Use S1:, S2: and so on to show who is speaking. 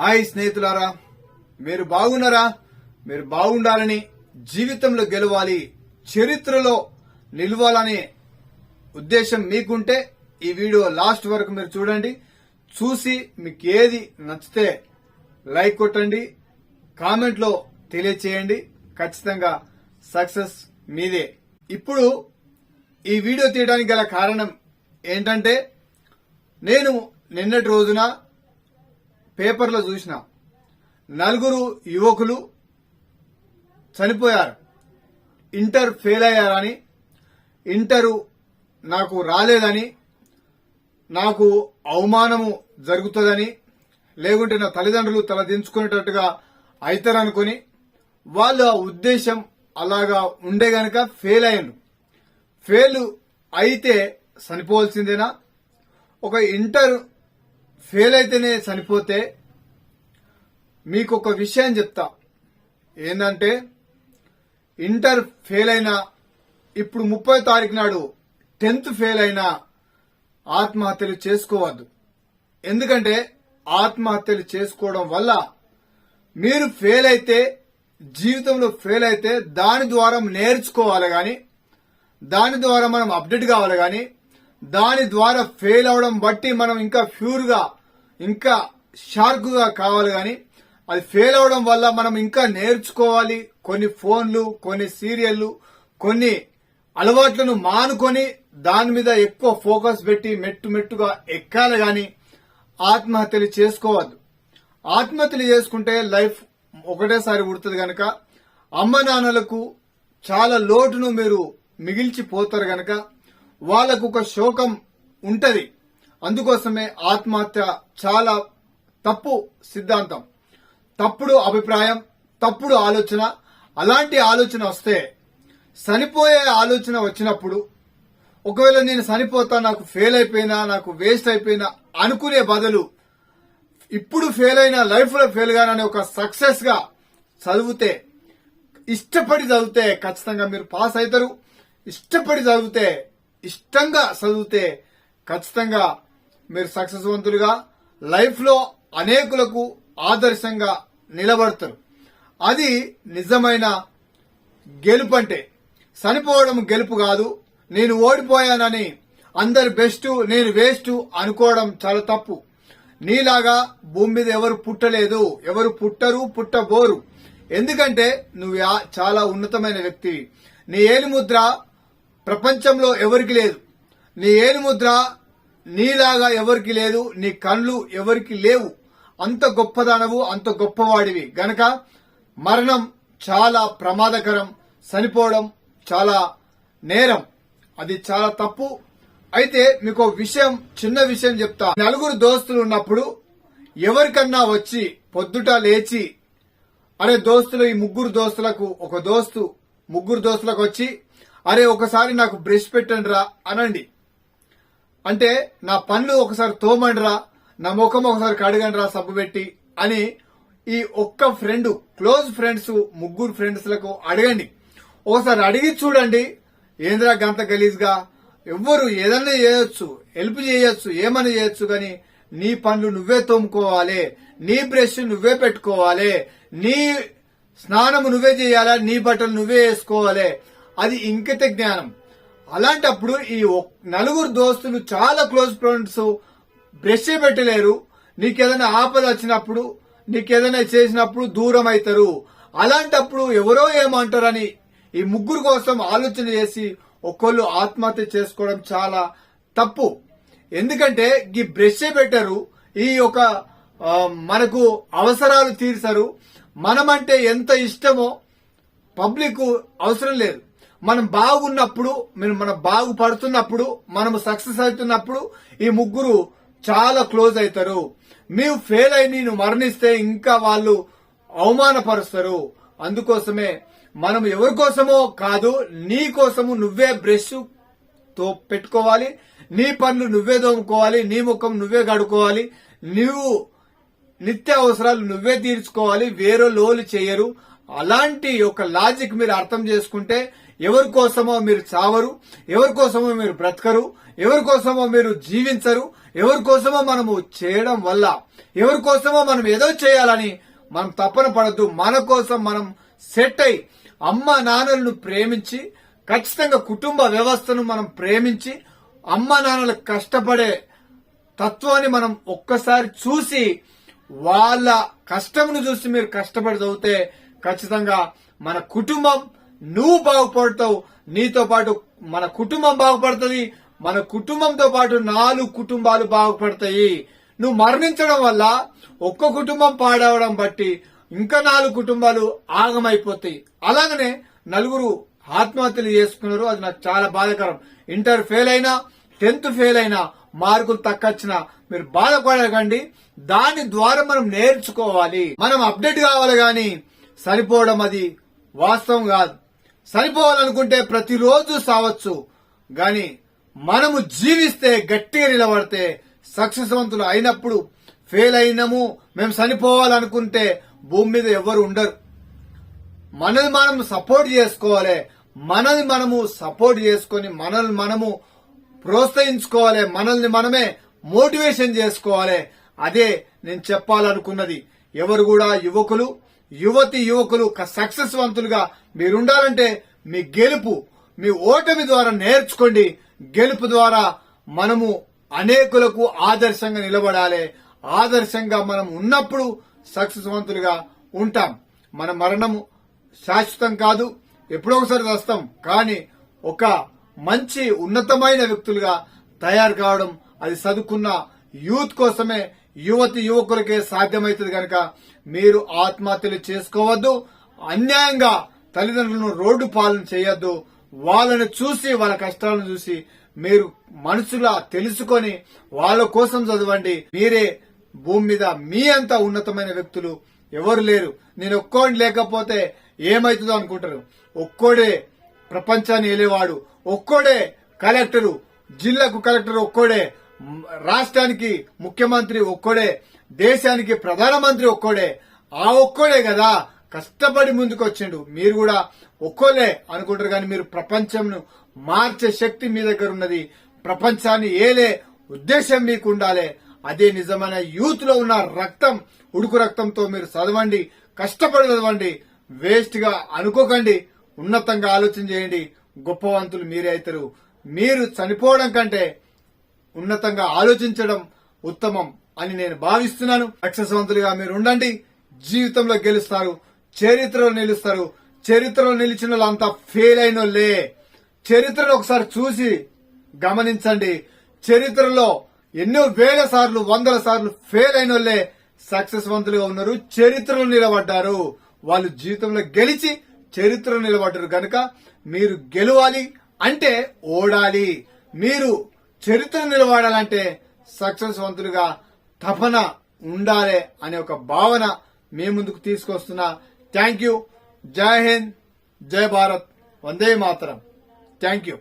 S1: Hi స్నేహితులారా, మీరు బాగున్నారా? మీరు బాగుండాలని, జీవితంలో గెలవాలి, చరిత్రలో నిలవాలనే ఉద్దేశం మీకుంటే ఈ వీడియో లాస్ట్ వరకు మీరు చూడండి. చూసి మీకు ఏది నచ్చితే లైక్ కొట్టండి, కామెంట్ లో తెలియచేయండి. ఖచ్చితంగా సక్సెస్ మీదే. ఇప్పుడు ఈ వీడియో తీయడానికి గల కారణం ఏంటంటే, నేను నిన్నటి రోజున పేపర్లో చూసిన 4 యువకులు చనిపోయారు. ఇంటర్ ఫెయిల్ అయ్యారని, ఇంటరు నాకు రాలేదని, నాకు అవమానము జరుగుతుందని, లేకుంటే నా తల్లిదండ్రులు తలదించుకునేటట్టుగా అవుతారనుకుని వాళ్ళ ఉద్దేశం అలాగా ఉండే గనక ఫెయిల్ అయ్యాను. ఫెయిల్ అయితే చనిపోవాల్సిందేనా? ఒక ఇంటర్ ఫెయిల్ అయితేనే చనిపోతే మీకు ఒక విషయం చెప్తా. ఏంటంటే, ఇంటర్ ఫెయిల్ అయినా, ఇప్పుడు 30వ తారీఖు నాడు 10th ఫెయిల్ అయినా ఆత్మహత్యలు చేసుకోవద్దు. ఎందుకంటే ఆత్మహత్యలు చేసుకోవడం వల్ల మీరు ఫెయిల్ అయితే, జీవితంలో ఫెయిల్ అయితే దాని ద్వారా నేర్చుకోవాలి గాని, దాని ద్వారా మనం అప్డేట్ కావాలి గాని, దాని ద్వారా ఫెయిల్ అవడం బట్టి మనం ఇంకా ప్యూర్ గా, ఇంకా షార్ప్ గా కావాలి గాని, అది ఫెయిల్ అవడం వల్ల మనం ఇంకా నేర్చుకోవాలి. కొన్ని ఫోన్లు, కొన్ని సీరియళ్లు, కొన్ని అలవాట్లను మానుకొని దాని మీద ఎక్కువ ఫోకస్ పెట్టి మెట్టుగా ఎక్కాలి గాని ఆత్మహత్యలు చేసుకోవద్దు. ఆత్మహత్యలు చేసుకుంటే లైఫ్ ఒకటేసారి ఉడుతుంది గనక అమ్మ నాన్నలకు చాలా లోటును మీరు మిగిల్చిపోతారు గనక వాళ్లకు ఒక శోకం ఉంటది. అందుకోసమే ఆత్మహత్య చాలా తప్పు సిద్ధాంతం, తప్పుడు అభిప్రాయం, తప్పుడు ఆలోచన. అలాంటి ఆలోచన వస్తే, చనిపోయే ఆలోచన వచ్చినప్పుడు, ఒకవేళ నేను చనిపోతా, నాకు ఫెయిల్ అయిపోయినా, నాకు వేస్ట్ అయిపోయినా అనుకునే బదులు, ఇప్పుడు ఫెయిల్ అయినా లైఫ్ లో ఫెయిల్ గానని ఒక సక్సెస్ గా చదివితే, ఇష్టపడి చదివితే ఖచ్చితంగా మీరు పాస్ అవుతారు. ఇష్టపడి చదివితే, ఇష్టంగా చదివితే ఖచ్చితంగా మీరు సక్సెస్వంతులుగా లైఫ్ లో అనేకులకు ఆదర్శంగా నిలబడతారు. అది నిజమైన గెలుపు. అంటే చనిపోవడం గెలుపు కాదు. నేను ఓడిపోయానని అందరు బెస్ట్, నేను వేస్ట్ అనుకోవడం చాలా తప్పు. నీలాగా భూమి మీద ఎవరు పుట్టలేదు, ఎవరు పుట్టరు, పుట్టబోరు. ఎందుకంటే నువ్వు చాలా ఉన్నతమైన వ్యక్తివి. నీ ఏలిముద్ర ప్రపంచంలో ఎవరికి లేదు. నీ ఏలిముద్ర నీలాగా ఎవరికి లేదు. నీ కళ్ళు ఎవరికి లేవు. అంత గొప్పదానవు, అంత గొప్పవాడివి గనక మరణం చాలా ప్రమాదకరం. చనిపోవడం చాలా నేరం. అది చాలా తప్పు. అయితే మీకు విషయం, చిన్న విషయం చెప్తా. 4 దోస్తులు ఉన్నప్పుడు ఎవరికన్నా వచ్చి పొద్దుట లేచి, అరే దోస్తులు, ఈ 3 దోస్తులకు, ఒక దోస్తు 3 దోస్తులకు వచ్చి, అరే ఒకసారి నాకు బ్రష్ పెట్టండి రా అనండి. అంటే నా పనులు ఒకసారి తోమండిరా, నా ముఖం ఒకసారి కడగండి రా సబ్బు పెట్టి అని ఈ ఒక్క ఫ్రెండ్, క్లోజ్ ఫ్రెండ్స్ 3 ఫ్రెండ్స్ లకు అడగండి. ఒకసారి అడిగి చూడండి. ఏంద్రా గంత గలీజ్ గా, ఎవ్వరు ఏదన్నా చేయొచ్చు, హెల్ప్ చేయొచ్చు, ఏమని చేయొచ్చు, గాని నీ పనులు నువ్వే తోముకోవాలి, నీ బ్రష్ నువ్వే పెట్టుకోవాలి, నీ స్నానం నువ్వే చేయాలా, నీ బట్టలు నువ్వే వేసుకోవాలి. అది ఇంకిత జ్ఞానం. అలాంటప్పుడు ఈ 4 దోస్తులు చాలా క్లోజ్ ఫ్రెండ్స్ బ్రష్ పెట్టలేరు. నీకేదైనా ఆపద వచ్చినప్పుడు, నీకేదైనా చేసినప్పుడు దూరం అవుతారు. అలాంటప్పుడు ఎవరో ఏమంటారని ఈ 3 కోసం ఆలోచన చేసి ఒక్కళ్ళు ఆత్మహత్య చేసుకోవడం చాలా తప్పు. ఎందుకంటే ఈ బ్రష్ పెట్టరు, ఈ ఒక మనకు అవసరాలు తీర్చరు. మనమంటే ఎంత ఇష్టమో పబ్లిక్ అవసరం లేదు. మనం బాగున్నప్పుడు, మనం బాగుపడుతున్నప్పుడు, మనం సక్సెస్ అవుతున్నప్పుడు ఈ 3 చాలా క్లోజ్ అవుతారు. మీరు ఫెయిల్ అయి నేను మరణిస్తే ఇంకా వాళ్ళు అవమానపరుస్తారు. అందుకోసమే మనం ఎవరి కోసమో కాదు, నీ కోసము నువ్వే బ్రష్ తో పెట్టుకోవాలి, నీ పనులు నువ్వే దోముకోవాలి, నీ ముఖం నువ్వే కడుకోవాలి, నువ్వు నిత్య అవసరాలు నువ్వే తీర్చుకోవాలి, వేరే లోలు చేయరు. అలాంటి ఒక లాజిక్ మీరు అర్థం చేసుకుంటే ఎవరి కోసమో మీరు చావరు, ఎవరి కోసమో మీరు బ్రతకరు, ఎవరి కోసమో మీరు జీవించరు, ఎవరి కోసమో మనము చేయడం వల్ల, ఎవరి కోసమో మనం ఏదో చేయాలని మనం తపన పడద్దు. మన కోసం మనం సెట్ అయి అమ్మ నాన్నలను ప్రేమించి, ఖచ్చితంగా కుటుంబ వ్యవస్థను మనం ప్రేమించి, అమ్మ నాన్నలు కష్టపడే తత్వాన్ని మనం ఒక్కసారి చూసి, వాళ్ళ కష్టమును చూసి మీరు కష్టపడి చదివితే ఖచ్చితంగా మన కుటుంబం, నువ్వు బాగుపడతావు, నీతో పాటు మన కుటుంబం బాగుపడుతుంది, మన కుటుంబంతో పాటు 4 కుటుంబాలు బాగుపడతాయి. నువ్వు మరణించడం వల్ల ఒక్క కుటుంబం పాడవడం బట్టి ఇంకా 4 కుటుంబాలు ఆగమైపోతాయి. అలాగనే 4 ఆత్మహత్యలు చేసుకున్నారు. అది నాకు చాలా బాధాకరం. ఇంటర్ ఫెయిల్ అయినా, 10th ఫెయిల్ అయినా, మార్కులు తక్కువచ్చినా మీరు బాధపడకండి. దాని ద్వారా మనం నేర్చుకోవాలి, మనం అప్డేట్ కావాలి. గాని సరిపోవడం అది వాస్తవం కాదు. సరిపోవాలనుకుంటే ప్రతిరోజు సావచ్చు, గాని మనము జీవిస్తే, గట్టిగా నిలబడితే, సక్సెస్వంతులు అయినప్పుడు, ఫెయిల్ అయినాము మేము చనిపోవాలనుకుంటే భూమి మీద ఎవరు ఉండరు. మనల్ని మనం సపోర్ట్ చేసుకోవాలి, మనల్ని మనము సపోర్ట్ చేసుకొని మనల్ని మనము ప్రోత్సహించుకోవాలి, మనల్ని మనమే మోటివేషన్ చేసుకోవాలి. అదే నేను చెప్పాలనుకున్నది. ఎవరు కూడా యువకులు సక్సెస్వంతులుగా మీరుండాలంటే మీ గెలుపు, మీ ఓటమి ద్వారా నేర్చుకోండి. గెలుపు ద్వారా మనము అనేకులకు ఆదర్శంగా నిలబడాలి. ఆదర్శంగా మనం ఉన్నప్పుడు సక్సెస్వంతులుగా ఉంటాం. మన మరణము శాశ్వతం కాదు, ఎప్పుడో ఒకసారి వస్తాం. కానీ ఒక మంచి ఉన్నతమైన వ్యక్తులుగా తయారు కావడం అది చదువుకున్న యూత్ కోసమే, యువకులకే సాధ్యమవుతుంది. కనుక మీరు ఆత్మహత్యలు చేసుకోవద్దు, అన్యాయంగా తల్లిదండ్రులను రోడ్డు పాలన చేయొద్దు. వాళ్ళని చూసి, వాళ్ళ కష్టాలను చూసి మీరు మనసులా తెలుసుకొని వాళ్ళ కోసం చదవండి. మీరే భూమి మీద మీ అంత ఉన్నతమైన వ్యక్తులు ఎవరు లేరు. నేను ఒక్కోడి లేకపోతే ఏమైతుందో అనుకుంటారు. ఒక్కోడే ప్రపంచాన్ని ఏలేవాడు, ఒక్కోడే కలెక్టరు, జిల్లాకు కలెక్టర్ ఒక్కోడే, రాష్ట్రానికి ముఖ్యమంత్రి ఒక్కోడే, దేశానికి ప్రధానమంత్రి ఒక్కోడే. ఆ ఒక్కోడే కదా కష్టపడి ముందుకు వచ్చిండు. మీరు కూడా ఒక్కోలే అనుకుంటారు, కానీ మీరు ప్రపంచంను మార్చే శక్తి మీ దగ్గర ఉన్నది. ప్రపంచాన్ని ఏలే ఉద్దేశం మీకు ఉండాలి. అదే నిజమైన యూత్ లో ఉన్న రక్తం, ఉడుకు రక్తంతో మీరు చదవండి, కష్టపడి చదవండి. వేస్ట్ గా అనుకోకండి, ఉన్నతంగా ఆలోచన చేయండి. గొప్పవంతులు మీరే అవుతారు. మీరు చనిపోవడం కంటే ఉన్నతంగా ఆలోచించడం ఉత్తమం అని నేను భావిస్తున్నాను. సక్సెస్వంతులుగా మీరు ఉండండి, జీవితంలో గెలుస్తారు, చరిత్రలో నిలుస్తారు. చరిత్రలో నిలిచిన వాళ్ళంతా ఫెయిల్ అయిన వాళ్ళే. చరిత్రను ఒకసారి చూసి గమనించండి. చరిత్రలో ఎన్నో వేల సార్లు, వందల సార్లు ఫెయిల్ అయిన వాళ్ళే సక్సెస్వంతులుగా ఉన్నారు, చరిత్రలో నిలబడ్డారు. వాళ్ళు జీవితంలో గెలిచి చరిత్రలో నిలబడ్డారు. గనుక మీరు గెలవాలి అంటే ఓడాలి. మీరు చరిత్ర నిలబడాలంటే సక్సెస్వంతులుగా తపన ఉండాలి అనే ఒక భావన మీ ముందుకు తీసుకొస్తున్నా. Thank you. జై హింద్, జై భారత్, వందే మాతరం. Thank you.